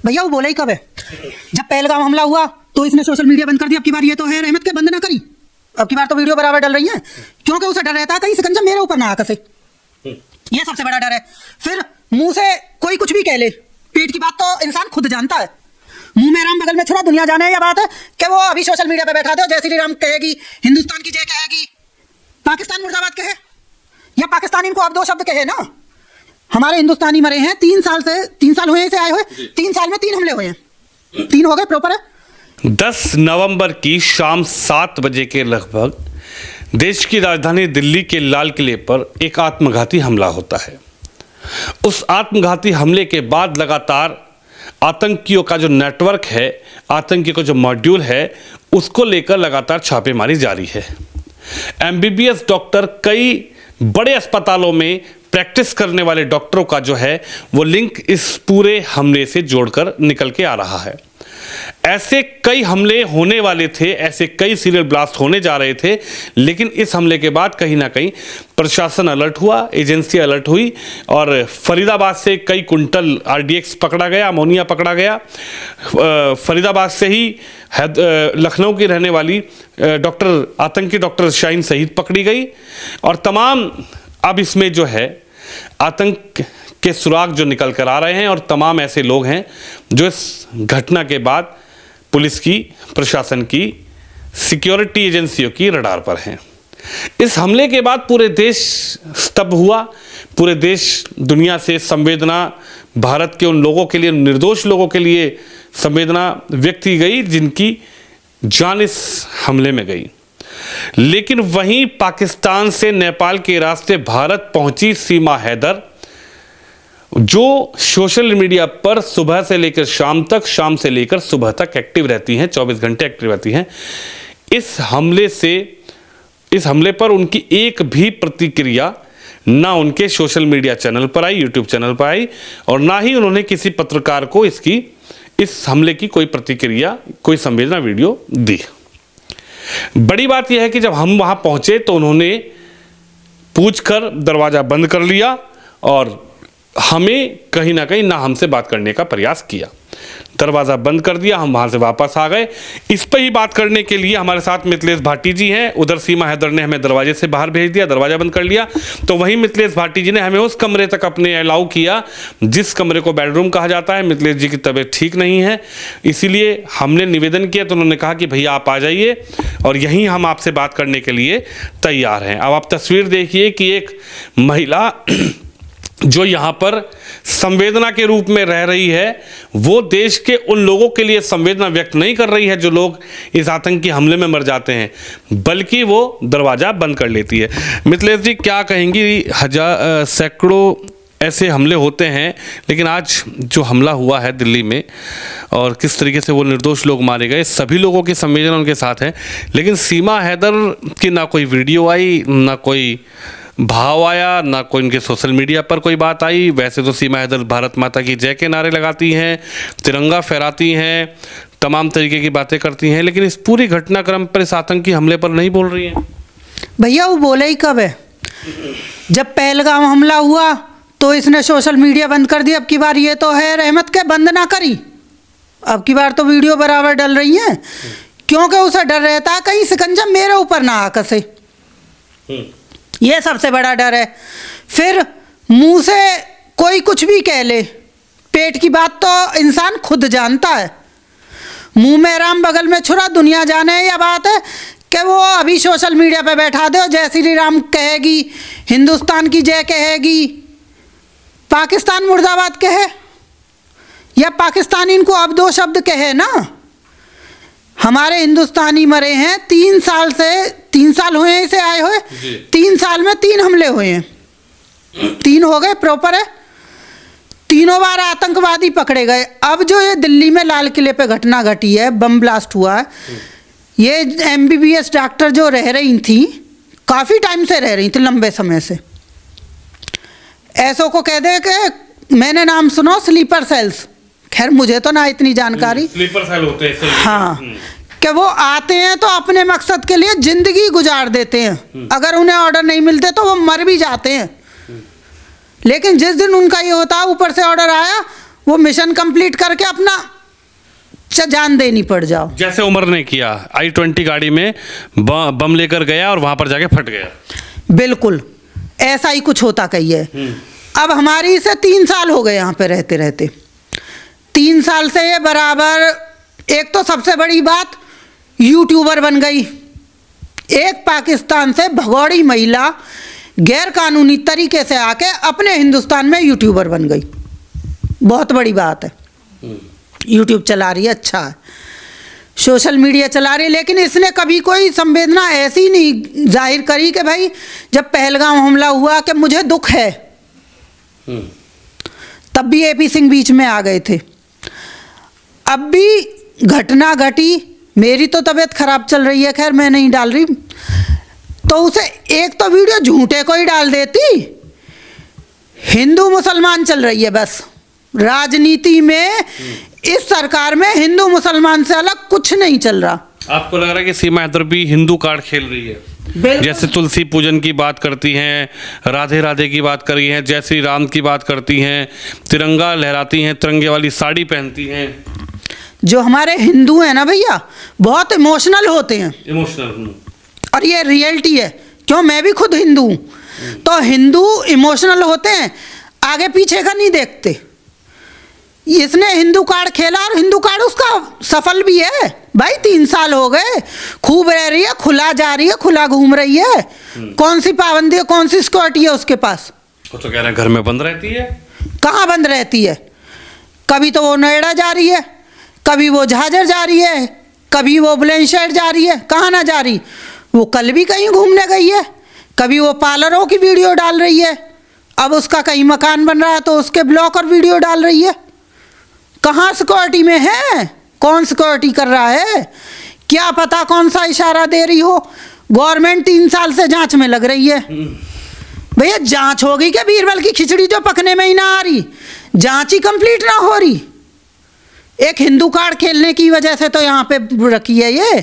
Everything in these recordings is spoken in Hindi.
भैया वो बोला ही कब है? जब पहलगाम हमला हुआ तो इसने सोशल मीडिया बंद कर दिया। अब की बार ये तो है रहमत के बंद ना करी, अब की बार तो वीडियो बराबर डल रही है, क्योंकि उसे डर रहता है कहीं सिकंजा मेरे ऊपर ना आ कसे। ये सबसे बड़ा डर है। फिर मुंह से कोई कुछ भी कह ले, पेट की बात तो इंसान खुद जानता है। मुंह में राम बगल में छुरा, दुनिया जाने या बात है कि वो अभी सोशल मीडिया पे बैठा दो, जय श्री राम कहेगी, हिंदुस्तान की जय कहेगी, पाकिस्तान मुर्दाबाद कहे या पाकिस्तानी इनको अब दो शब्द कहे ना। हमारे हिंदुस्तानी मरे हैं 3 साल हुए से आए हुए, 3 साल में 3 हमले हुए हैं, 3 हो गए प्रॉपर है। 10 नवंबर की शाम 7 बजे के लगभग देश की राजधानी दिल्ली के लाल किले पर एक आत्मघाती हमला होता है। उस आत्मघाती हमले के बाद लगातार आतंकियों का जो नेटवर्क है, आतंकियों का जो मॉड्यूल है, उसको लेकर लगातार छापेमारी जारी है। एमबीबीएस डॉक्टर कई बड़े अस्पतालों में प्रैक्टिस करने वाले डॉक्टरों का जो है वो लिंक इस पूरे हमले से जोड़कर निकल के आ रहा है। ऐसे कई हमले होने वाले थे, ऐसे कई सीरियल ब्लास्ट होने जा रहे थे, लेकिन इस हमले के बाद कहीं ना कहीं प्रशासन अलर्ट हुआ, एजेंसी अलर्ट हुई और फरीदाबाद से कई कुंटल आरडीएक्स पकड़ा गया, अमोनिया पकड़ा गया। फरीदाबाद से ही लखनऊ की रहने वाली आतंकी डॉक्टर शाहीन शहीद पकड़ी गई और तमाम अब इसमें जो है आतंक के सुराग जो निकल कर आ रहे हैं और तमाम ऐसे लोग हैं जो इस घटना के बाद पुलिस की, प्रशासन की, सिक्योरिटी एजेंसियों की रडार पर हैं। इस हमले के बाद पूरे देश स्तब्ध हुआ, पूरे देश दुनिया से संवेदना, भारत के उन लोगों के लिए, निर्दोष लोगों के लिए संवेदना व्यक्त की गई जिनकी जान इस हमले में गई। लेकिन वहीं पाकिस्तान से नेपाल के रास्ते भारत पहुंची सीमा हैदर, जो सोशल मीडिया पर सुबह से लेकर शाम तक, शाम से लेकर सुबह तक एक्टिव रहती हैं, 24 घंटे एक्टिव रहती हैं। इस हमले पर उनकी एक भी प्रतिक्रिया ना उनके सोशल मीडिया चैनल पर आई, यूट्यूब चैनल पर आई और ना ही उन्होंने किसी पत्रकार को इस हमले की कोई प्रतिक्रिया, कोई संवेदना वीडियो दी। बड़ी बात यह है कि जब हम वहां पहुंचे तो उन्होंने पूछकर दरवाजा बंद कर लिया और हमें कहीं ना कहीं ना हमसे बात करने का प्रयास किया। दरवाज़ा बंद कर दिया, हम वहाँ से वापस आ गए। इस पर ही बात करने के लिए हमारे साथ मिथिलेश भाटी जी हैं। उधर सीमा हैदर ने हमें दरवाजे से बाहर भेज दिया, दरवाज़ा बंद कर लिया, तो वहीं मिथिलेश भाटी जी ने हमें उस कमरे तक अपने अलाउ किया जिस कमरे को बेडरूम कहा जाता है। मिथिलेश जी की तबीयत ठीक नहीं है, इसीलिए हमने निवेदन किया तो उन्होंने कहा कि भैया आप आ जाइए और यहीं हम आपसे बात करने के लिए तैयार हैं। अब आप तस्वीर देखिए कि एक महिला जो यहाँ पर संवेदना के रूप में रह रही है, वो देश के उन लोगों के लिए संवेदना व्यक्त नहीं कर रही है जो लोग इस आतंकी हमले में मर जाते हैं, बल्कि वो दरवाज़ा बंद कर लेती है। मिथिलेश जी क्या कहेंगी? सैकड़ों ऐसे हमले होते हैं, लेकिन आज जो हमला हुआ है दिल्ली में और किस तरीके से वो निर्दोष लोग मारे गए, सभी लोगों की संवेदना उनके साथ है, लेकिन सीमा हैदर की ना कोई वीडियो आई, ना कोई भाव आया, ना कोई उनके सोशल मीडिया पर कोई बात आई। वैसे तो सीमा हैदर भारत माता की जय के नारे लगाती हैं, तिरंगा फहराती हैं, तमाम तरीके की बातें करती हैं, लेकिन इस पूरी घटनाक्रम पर, इस आतंकी हमले पर नहीं बोल रही हैं। भैया वो बोले ही कब है? जब पहलगाम हमला हुआ तो इसने सोशल मीडिया बंद कर दिया। अब की बार ये तो है रहमत के बंद ना करी, अब की बार तो वीडियो बराबर डल रही हैं, क्योंकि उसे डर रहता है कहीं सिकंजा मेरे ऊपर ना आ कसे। ये सबसे बड़ा डर है। फिर मुंह से कोई कुछ भी कह ले, पेट की बात तो इंसान खुद जानता है। मुंह में राम बगल में छुरा, दुनिया जाने या बात है कि वो अभी सोशल मीडिया पे बैठा दो, जय श्री राम कहेगी, हिंदुस्तान की जय कहेगी, पाकिस्तान मुर्दाबाद कहे या पाकिस्तानी इनको अब 2 शब्द कहे ना। हमारे हिंदुस्तानी मरे हैं 3 साल हुए से आए हुए, 3 साल में 3 हमले हुए हैं, 3 हो गए प्रॉपर है, तीनों बार आतंकवादी पकड़े गए। अब जो ये दिल्ली में लाल किले पे घटना घटी है, बम ब्लास्ट हुआ है, ये एमबीबीएस डॉक्टर जो रह रही थी, काफ़ी टाइम से रह रही थी, लंबे समय से, ऐसों को कह दे कि मैंने नाम सुनो स्लीपर सेल्स, खैर मुझे तो ना इतनी जानकारी, स्लीपर सेल होते हैं। हाँ, कि वो आते हैं तो अपने मकसद के लिए जिंदगी गुजार देते हैं, अगर उन्हें ऑर्डर नहीं मिलते तो वो मर भी जाते हैं, लेकिन जिस दिन उनका ये होता है ऊपर से ऑर्डर आया, वो मिशन कंप्लीट करके अपना जान देनी पड़ जाओ। जैसे उमर ने किया, i20 गाड़ी में बम लेकर गया और वहां पर जाके फट गया। बिल्कुल ऐसा ही कुछ होता कही है। अब हमारी से 3 साल हो गए यहाँ पे रहते रहते। 3 साल से ये बराबर, एक तो सबसे बड़ी बात यूट्यूबर बन गई। एक पाकिस्तान से भगौड़ी महिला गैर कानूनी तरीके से आके अपने हिंदुस्तान में यूट्यूबर बन गई। बहुत बड़ी बात है। यूट्यूब चला रही है, अच्छा है, सोशल मीडिया चला रही है, लेकिन इसने कभी कोई संवेदना ऐसी नहीं जाहिर करी कि भाई जब पहलगाम हमला हुआ कि मुझे दुख है। तब भी एपी सिंह बीच में आ गए थे। अब भी घटना घटी, मेरी तो तबीयत खराब चल रही है, खैर मैं नहीं डाल रही, तो उसे एक तो वीडियो झूठे को ही डाल देती। हिंदू मुसलमान चल रही है बस राजनीति में, इस सरकार में हिंदू मुसलमान से अलग कुछ नहीं चल रहा। आपको लग रहा है कि सीमा हैदर भी हिंदू कार्ड खेल रही है? जैसे तुलसी पूजन की बात करती हैं, राधे राधे की बात करी है, जय श्री राम की बात करती हैं, तिरंगा लहराती हैं, तिरंगे वाली साड़ी पहनती हैं। जो हमारे हिंदू हैं ना भैया, बहुत इमोशनल होते हैं। इमोशनल, और ये रियलिटी है, क्यों, मैं भी खुद हिंदू हूँ। तो हिंदू इमोशनल होते हैं, आगे पीछे का नहीं देखते। इसने हिंदू कार्ड खेला और हिंदू कार्ड उसका सफल भी है भाई। 3 साल हो गए, खूब रह रही है, खुला जा रही है, खुला घूम रही है। कौन सी पाबंदी है, कौन सी सिक्योरिटी है उसके पास? वो तो कह रहे हैं घर में बंद रहती है। कहाँ बंद रहती है? कभी तो वो नोएडा जा रही है, कभी वो झाझर जा रही है, कभी वो बुलंदशहर जा रही है। कहाँ ना जा रही? वो कल भी कहीं घूमने गई है। कभी वो पार्लरों की वीडियो डाल रही है, अब उसका कहीं मकान बन रहा है तो उसके ब्लॉग और वीडियो डाल रही है। कहाँ सिक्योरिटी में है? कौन सिक्योरिटी कर रहा है? क्या पता कौन सा इशारा दे रही हो। गवर्नमेंट 3 साल से जांच में लग रही है। भैया जांच होगी क्या? बीरबल की खिचड़ी जो पकने में ही ना आ रही, जांच ही कंप्लीट ना हो रही। एक हिंदू कार्ड खेलने की वजह से तो यहाँ पे रखी है ये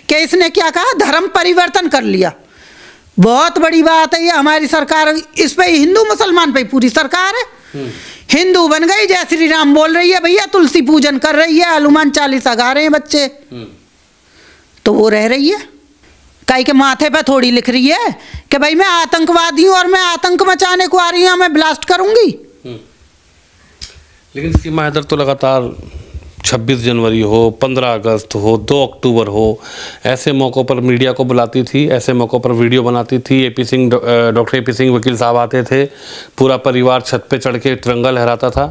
कि इसने क्या कहा, धर्म परिवर्तन कर लिया। बहुत बड़ी बात है ये। हमारी सरकार इस पे हिंदू मुसलमान पे पूरी सरकार है। हिंदू बन गई, जय श्री राम बोल रही है भैया, तुलसी पूजन कर रही है, हनुमान चालीसा गा रहे हैं बच्चे, तो वो रह रही है। काई के माथे पे थोड़ी लिख रही है कि भाई मैं आतंकवादी हूं और मैं आतंक मचाने को आ रही हूं, मैं ब्लास्ट करूंगी। लेकिन सीमा हैदर तो लगातार 26 जनवरी हो, 15 अगस्त हो, 2 अक्टूबर हो, ऐसे मौक़ों पर मीडिया को बुलाती थी, ऐसे मौक़ों पर वीडियो बनाती थी। AP Singh, doctor AP Singh वकील साहब आते थे, पूरा परिवार छत पे चढ़ के तिरंगा लहराता था।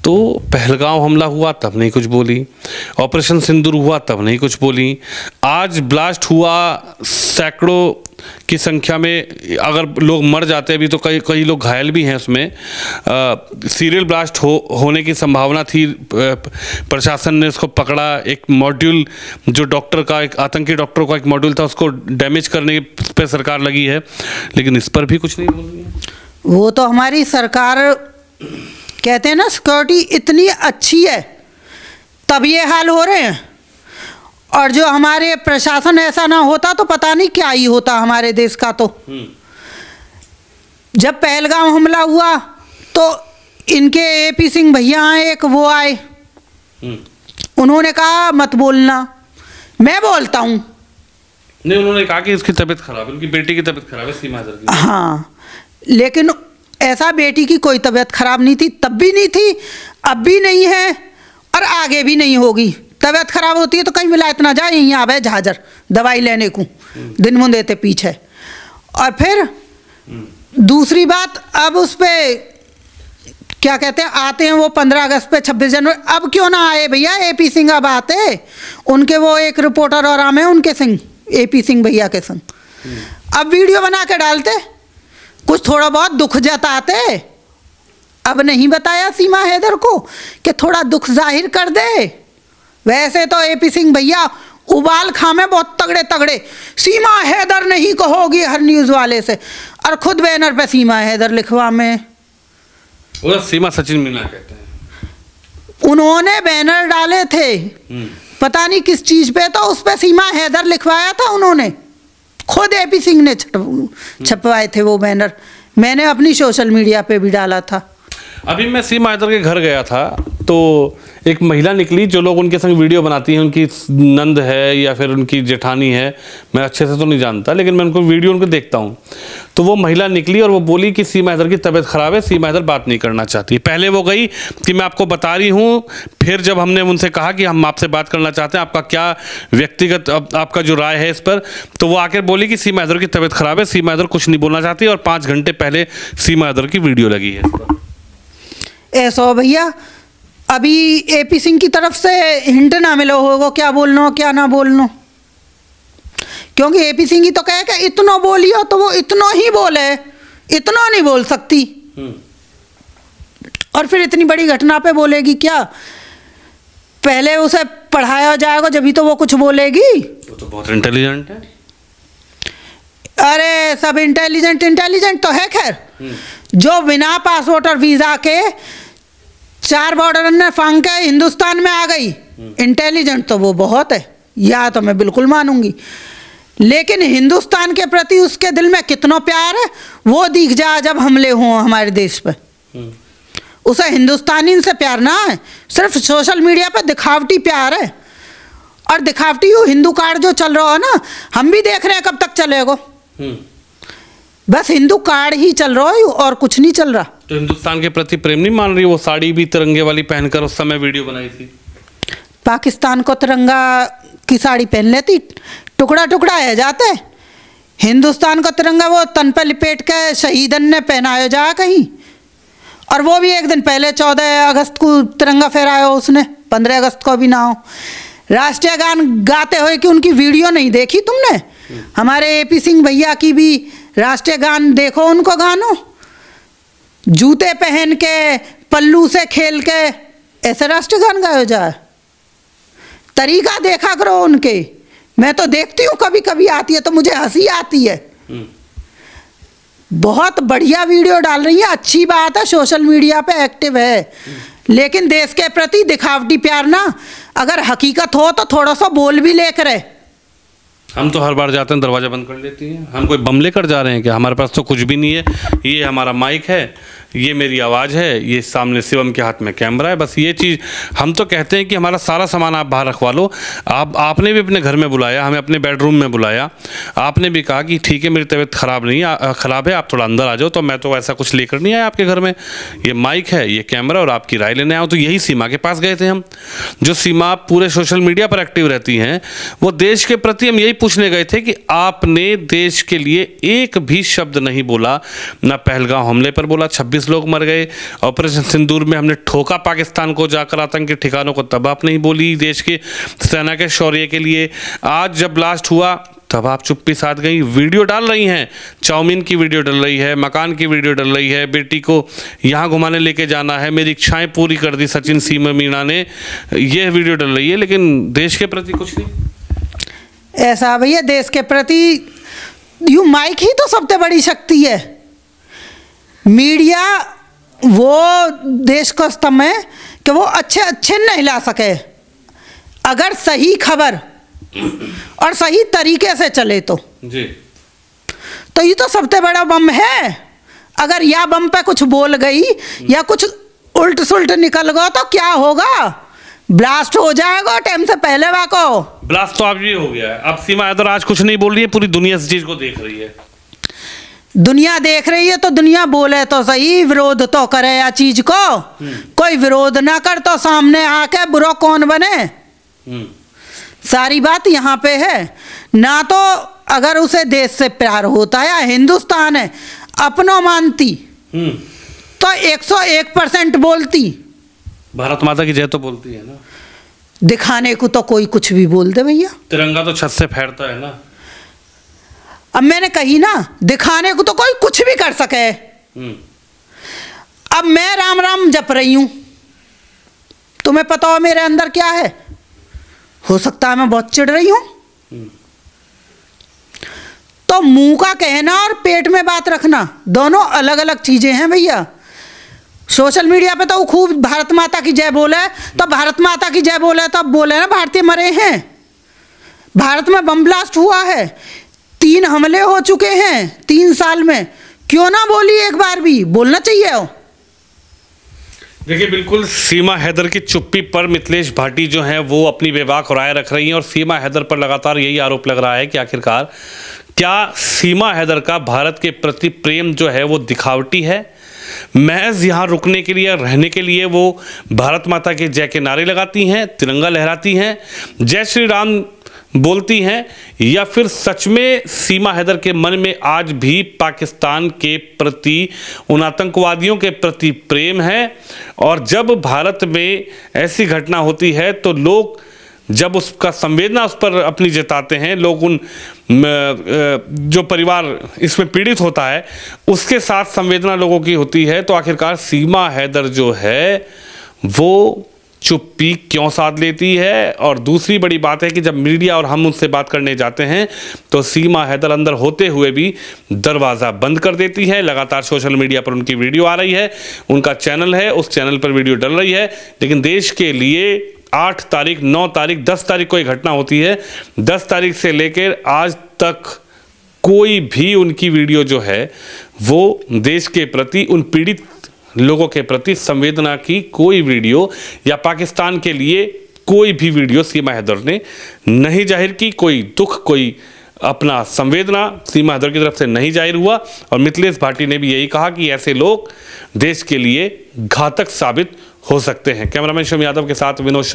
तो पहलगाम हमला हुआ तब नहीं कुछ बोली, ऑपरेशन सिंदूर हुआ तब नहीं कुछ बोली, आज ब्लास्ट हुआ सैकड़ों की संख्या में, अगर लोग मर जाते अभी तो कई लोग घायल भी हैं उसमें। सीरियल ब्लास्ट होने की संभावना थी, प्रशासन ने उसको पकड़ा। एक मॉड्यूल जो डॉक्टर का, एक आतंकी डॉक्टर का एक मॉड्यूल था, उसको डैमेज करने पे सरकार लगी है, लेकिन इस पर भी कुछ नहीं बोल रही है। वो तो हमारी सरकार, कहते हैं ना सिक्योरिटी इतनी अच्छी है तब ये हाल हो रहे हैं, और जो हमारे प्रशासन ऐसा ना होता तो पता नहीं क्या ही होता हमारे देश का। तो जब पहलगाम हमला हुआ तो इनके एपी सिंह भैया एक वो आए, उन्होंने कहा मत बोलना, मैं बोलता हूँ। नहीं, उन्होंने कहा कि इसकी तबीयत खराब है, उनकी बेटी की तबीयत खराब है, सीमा हैदर की। हाँ, लेकिन ऐसा बेटी की कोई तबीयत खराब नहीं थी, तब भी नहीं थी, अब भी नहीं है और आगे भी नहीं होगी। तबीयत खराब होती है तो कहीं विलायत ना जाए, यहीं आवे झाझर दवाई लेने को, दिन मुँह देते पीछे। और फिर दूसरी बात, अब उस पर क्या कहते हैं, आते हैं वो 15 अगस्त पे, 26 जनवरी, अब क्यों ना आए भैया एपी सिंह, अब आते उनके वो एक रिपोर्टर और आम है उनके संग, एपी सिंह भैया के संग, अब वीडियो बना के डालते, कुछ थोड़ा बहुत दुख जताते। अब नहीं बताया सीमा हैदर को कि थोड़ा दुख जाहिर कर दे। वैसे तो एपी सिंह भैया उबाल खामे बहुत तगड़े तगड़े, सीमा हैदर नहीं कहोगी हर न्यूज़ वाले से, और खुद बैनर पे सीमा हैदर लिखवा में, वो सीमा सचिन मीना कहते हैं, उन्होंने बैनर डाले थे पता नहीं किस चीज़ पे, तो उस पे सीमा हैदर लिखवाया था उन्होंने, खुद एपी सिंह ने छपवाए थे वो बैनर। मैंने अपनी सोशल मीडिया पे भी डाला था। अभी मैं सीमा हैदर के घर गया था तो एक महिला निकली, जो लोग उनके संग वीडियो बनाती हैं, उनकी नंद है या फिर उनकी जेठानी है, मैं अच्छे से तो नहीं जानता, लेकिन मैं उनको वीडियो उनको देखता हूँ। तो वो महिला निकली और वो बोली कि सीमा हैदर की तबीयत ख़राब है, सीमा हैदर बात नहीं करना चाहती। पहले वो गई कि मैं आपको बता रही हूँ, फिर जब हमने उनसे कहा कि हम आपसे बात करना चाहते हैं, आपका क्या व्यक्तिगत आपका जो राय है इस पर, तो वो आकर बोली कि सीमा हैदर की तबीयत ख़राब है, सीमा हैदर कुछ नहीं बोलना चाहती, और 5 घंटे पहले सीमा हैदर की वीडियो लगी है इस पर। ऐसा हो भैया, अभी एपी सिंह की तरफ से हिंट ना मिलो होगा क्या बोलना हो क्या ना बोलना, क्योंकि एपी सिंह ही तो कहे कि इतना बोलियो, तो वो इतना ही बोले, इतना नहीं बोल सकती। और फिर इतनी बड़ी घटना पे बोलेगी क्या? पहले उसे पढ़ाया जाएगा जभी तो वो कुछ बोलेगी। वो तो बहुत इंटेलिजेंट है। अरे सब इंटेलिजेंट तो है, खैर जो बिना पासपोर्ट और वीजा के 4 बॉर्डर ने फांग के हिंदुस्तान में आ गई, इंटेलिजेंट तो वो बहुत है, या तो मैं बिल्कुल मानूंगी। लेकिन हिंदुस्तान के प्रति उसके दिल में कितना प्यार है वो दिख जाए जब हमले हों हमारे देश पे। उसे हिंदुस्तानी से प्यार ना है, सिर्फ सोशल मीडिया पे दिखावटी प्यार है। और दिखावटी वो हिंदू कार्ड जो चल रहा है ना, हम भी देख रहे हैं कब तक चलेगा। बस हिंदू कार्ड ही चल रहा है और कुछ नहीं चल रहा। तो हिंदुस्तान के प्रति प्रेम नहीं मान रही? वो साड़ी भी तिरंगे वाली पहनकर उस समय वीडियो बनाई थी। पाकिस्तान को तिरंगा की साड़ी पहन लेती, टुकड़ा टुकड़ा है जाते। हिंदुस्तान को तिरंगा वो तन पे लिपेट के शहीदन ने पहनाया जा कहीं, और वो भी एक दिन पहले 14 अगस्त को तिरंगा फहराया उसने, 15 अगस्त को भी ना हो। राष्ट्रीय गान गाते हुए कि उनकी वीडियो नहीं देखी तुमने? हमारे एपी सिंह भैया की भी राष्ट्रीय गान देखो, उनको गानो, जूते पहन के पल्लू से खेल के ऐसे राष्ट्रीय गान गाया जाए। तरीका देखा करो उनके। मैं तो देखती हूँ, कभी कभी आती है तो मुझे हंसी आती है। बहुत बढ़िया वीडियो डाल रही है, अच्छी बात है, सोशल मीडिया पे एक्टिव है, लेकिन देश के प्रति दिखावटी प्यार ना, अगर हकीकत हो तो थोड़ा सा बोल भी लेकर है। हम तो हर बार जाते हैं दरवाज़ा बंद कर लेती हैं। हम कोई बम लेकर जा रहे हैं क्या? हमारे पास तो कुछ भी नहीं है। ये हमारा माइक है, ये मेरी आवाज़ है, ये सामने शिवम के हाथ में कैमरा है, बस ये चीज़। हम तो कहते हैं कि हमारा सारा सामान आप बाहर रखवा लो। आपने भी अपने घर में बुलाया, हमें अपने बेडरूम में बुलाया, आपने भी कहा कि ठीक है मेरी तबीयत ख़राब है, आप थोड़ा अंदर आ जाओ, तो मैं तो ऐसा कुछ लेकर नहीं आया आपके घर में। ये माइक है, ये कैमरा, और आपकी राय लेने आया। तो यही सीमा के पास गए थे हम। जो सीमा पूरे सोशल मीडिया पर एक्टिव रहती हैं, वो देश के प्रति हम यही पूछने गए थे कि आपने देश के लिए एक भी शब्द नहीं बोला। ना पहलगाम हमले पर बोला, 26 लोग मर गए। ऑपरेशन सिंदूर में हमने ठोका पाकिस्तान को जाकर आतंकी ठिकानों को, तब आप नहीं बोली देश के सेना के शौर्य के लिए। आज जब ब्लास्ट हुआ तब आप चुप्पी साध गई। वीडियो डाल रही हैं, चाउमीन की वीडियो डल रही है, मकान की वीडियो डल रही है, बेटी को यहाँ घुमाने लेके जाना है, मेरी इच्छाएं पूरी कर दी सचिन सीमा मीणा ने, ये वीडियो डल रही है, लेकिन देश के प्रति कुछ नहीं। ऐसा भैया, देश के प्रति यू माइक ही तो सबसे बड़ी शक्ति है। मीडिया वो देश का स्तंभ है कि वो अच्छे नहीं ला सके। अगर सही खबर और सही तरीके से चले तो ये तो सबसे बड़ा बम है। अगर या बम पे कुछ बोल गई या कुछ उल्ट सुल्ट निकल गया तो क्या होगा? ब्लास्ट हो जाएगा टाइम से पहले। वाको ब्लास्ट तो अब ये हो गया है। अब सीमा हैदर आज कुछ नहीं बोल रही है, पूरी दुनिया इस चीज को देख रही है। दुनिया देख रही है तो दुनिया बोले तो सही, विरोध तो करे या चीज को। कोई विरोध ना कर तो सामने आके बुरा कौन बने। सारी बात यहाँ पे है ना। तो अगर उसे देश से प्यार होता या हिंदुस्तान है अपनो मानती तो 101% बोलती। भारत माता की जय तो बोलती है ना। दिखाने को तो कोई कुछ भी बोल दे भैया। तिरंगा तो छत से फहरता है ना। अब मैंने कही ना, दिखाने को तो कोई कुछ भी कर सके। अब मैं राम राम जप रही हूं, तुम्हें पता हो मेरे अंदर क्या है? हो सकता है मैं बहुत चिढ़ रही हूं। तो मुंह का कहना और पेट में बात रखना दोनों अलग अलग चीजें हैं भैया। सोशल मीडिया पे तो खूब भारत माता की जय बोले, तो भारत माता की जय बोले तो बोले ना भारतीय मरे हैं। भारत में बम ब्लास्ट हुआ है, 3 हमले हो चुके हैं 3 साल में, क्यों ना बोली एक बार भी? बोलना चाहिए हो। देखिए, बिल्कुल सीमा हैदर की चुप्पी पर मिथिलेश भाटी जो हैं वो अपनी बेबाक राय रख रही हैं और सीमा हैदर पर लगातार यही आरोप लग रहा है कि आखिरकार क्या सीमा हैदर का भारत के प्रति प्रेम जो है वो दिखावटी है, महज यहाँ रुकने के लिए, रहने के लिए वो भारत माता के जय के नारे लगाती हैं, तिरंगा लहराती हैं, जय श्री राम बोलती हैं, या फिर सच में सीमा हैदर के मन में आज भी पाकिस्तान के प्रति, उन आतंकवादियों के प्रति प्रेम है। और जब भारत में ऐसी घटना होती है तो लोग जब उसका संवेदना उस पर अपनी जताते हैं, लोग उन जो परिवार इसमें पीड़ित होता है उसके साथ संवेदना लोगों की होती है, तो आखिरकार सीमा हैदर जो है वो चुप्पी क्यों साध लेती है। और दूसरी बड़ी बात है कि जब मीडिया और हम उनसे बात करने जाते हैं तो सीमा हैदर अंदर होते हुए भी दरवाज़ा बंद कर देती है। लगातार सोशल मीडिया पर उनकी वीडियो आ रही है, उनका चैनल है, उस चैनल पर वीडियो डल रही है, लेकिन देश के लिए 8 तारीख, 9 तारीख, 10 तारीख को एक घटना होती है, 10 तारीख से लेकर आज तक कोई भी उनकी वीडियो जो है वो देश के प्रति, उन पीड़ित लोगों के प्रति संवेदना की कोई वीडियो या पाकिस्तान के लिए कोई भी वीडियो सीमा हैदर ने नहीं जाहिर की। कोई दुख, कोई अपना संवेदना सीमा हैदर की तरफ से नहीं जाहिर हुआ। और मिथिलेश भाटी ने भी यही कहा कि ऐसे लोग देश के लिए घातक साबित हो सकते हैं। कैमरामैन शम यादव के साथ विनोद।